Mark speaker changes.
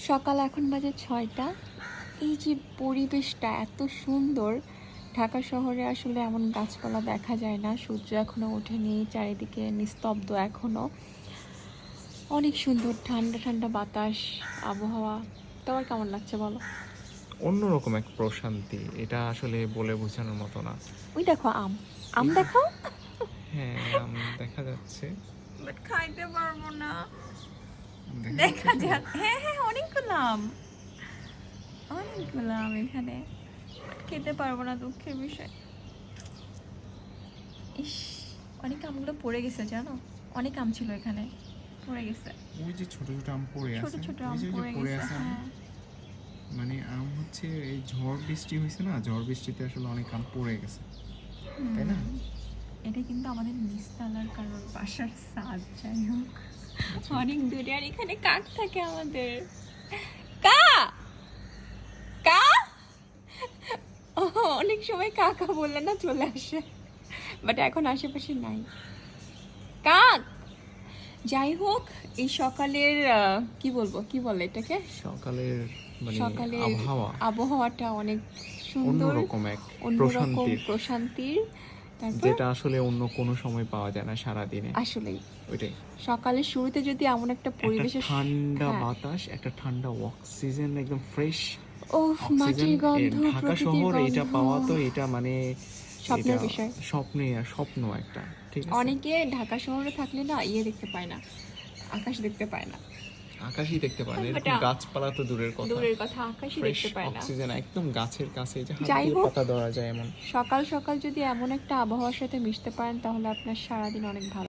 Speaker 1: সকাল এখন বাজে 6টা। এই যে পরিবেশটা এত সুন্দর, ঢাকা শহরে আসলে এমন গাছপালা দেখা যায় না। সূর্য এখনো ওঠেনি, চারিদিকে নিস্তব্ধ এখনো। অনেক সুন্দর ঠান্ডা ঠান্ডা বাতাস, আবহাওয়া। তোমার কেমন লাগছে বলো?
Speaker 2: অন্যরকম এক প্রশান্তি, এটা আসলে বলে বোঝানোর মতো না।
Speaker 1: ওই দেখো আম, আম দেখো।
Speaker 2: হ্যাঁ, দেখা যাচ্ছে।
Speaker 1: বাট খাইতে পারবো না।
Speaker 2: দেখা
Speaker 1: দেখা
Speaker 2: যাচ্ছে তো?
Speaker 1: যাক, হ্যাঁ হ্যাঁ অনেকগুলো আম, অনেকগুলো আম এখানে। But খেতে পারবো না, দুঃখের বিষয়। ইস, অনেক আমগুলো পড়ে গেছে জানো, অনেক আম ছিল এখানে, পড়ে গেছে।
Speaker 3: ওই যে ছোট ছোট আম পড়ে
Speaker 1: ছোট
Speaker 3: আছে,
Speaker 1: ছোট
Speaker 3: ওই
Speaker 1: আম
Speaker 3: যে
Speaker 1: পড়ে
Speaker 3: পড়ে
Speaker 1: গেছে,
Speaker 3: আছে আম।
Speaker 1: হ্যাঁ।
Speaker 3: মানে আম হচ্ছে এই ঝড় বৃষ্টি হয়েছে না, ঝড় বৃষ্টিতে আসলে অনেক আম পড়ে গেছে, তাই না?
Speaker 1: এটা কিন্তু আমাদের নিচতলার কারোর বাসার ছাদ, যাই হোক অনেক দূরে। আর এখানে কাক থাকে আমাদের, কা কা ও, অনেক সময় কাকা বললে না চলে আসে, বাট এখন আশেপাশে নাই কাক। যাই হোক, এই সকালের কি বলবো, কি বলে এটাকে,
Speaker 2: সকালের মানে
Speaker 1: সকালের
Speaker 2: আবহাওয়াটা
Speaker 1: অনেক সুন্দর,
Speaker 2: অন্যরকম এক
Speaker 1: অন্যরকম
Speaker 2: প্রশান্তির,
Speaker 1: প্রশান্তির। তারপর
Speaker 2: যেটা আসলে অন্য কোনো সময় পাওয়া যায় না সারা দিনে।
Speaker 1: আসলেই
Speaker 2: ওইটাই,
Speaker 1: সকালের শুরুতে যদি এমন একটা
Speaker 2: একটা
Speaker 1: পরিবেশে
Speaker 2: ঠান্ডা বাতাস, একটা ঠান্ডা অক্সিজেন, একদম ফ্রেশ
Speaker 1: ও
Speaker 2: অক্সিজেন।
Speaker 1: মাটির গন্ধ,
Speaker 2: ঢাকা
Speaker 1: প্রকৃতির
Speaker 2: শহর এটা
Speaker 1: গন্ধ,
Speaker 2: পাওয়া তো এটা মানে
Speaker 1: স্বপ্নের
Speaker 2: এটা
Speaker 1: বিষয়।
Speaker 2: স্বপ্ন একটা, ঠিক আছে।
Speaker 1: অনেকে ঢাকা শহরে থাকলে না ইয়ে দেখতে পায় না, আকাশ দেখতে পায় না।
Speaker 2: আকাশই দেখতে পায় না, এরকম
Speaker 1: But,
Speaker 2: গাছপালা তো দূরের কথা,
Speaker 1: দূরের কথা, আকাশই
Speaker 2: ফ্রেশ
Speaker 1: দেখতে পায় না।
Speaker 2: অক্সিজেন একদম গাছের কাছে, যে হাত
Speaker 1: যাই
Speaker 2: দিয়ে
Speaker 1: হোক,
Speaker 2: পাতা ধরা যায় এমন।
Speaker 1: সকাল সকাল যদি এমন একটা আবহাওয়ার সাথে মিশতে পারেন তাহলে আপনার সারাদিন অনেক ভালো।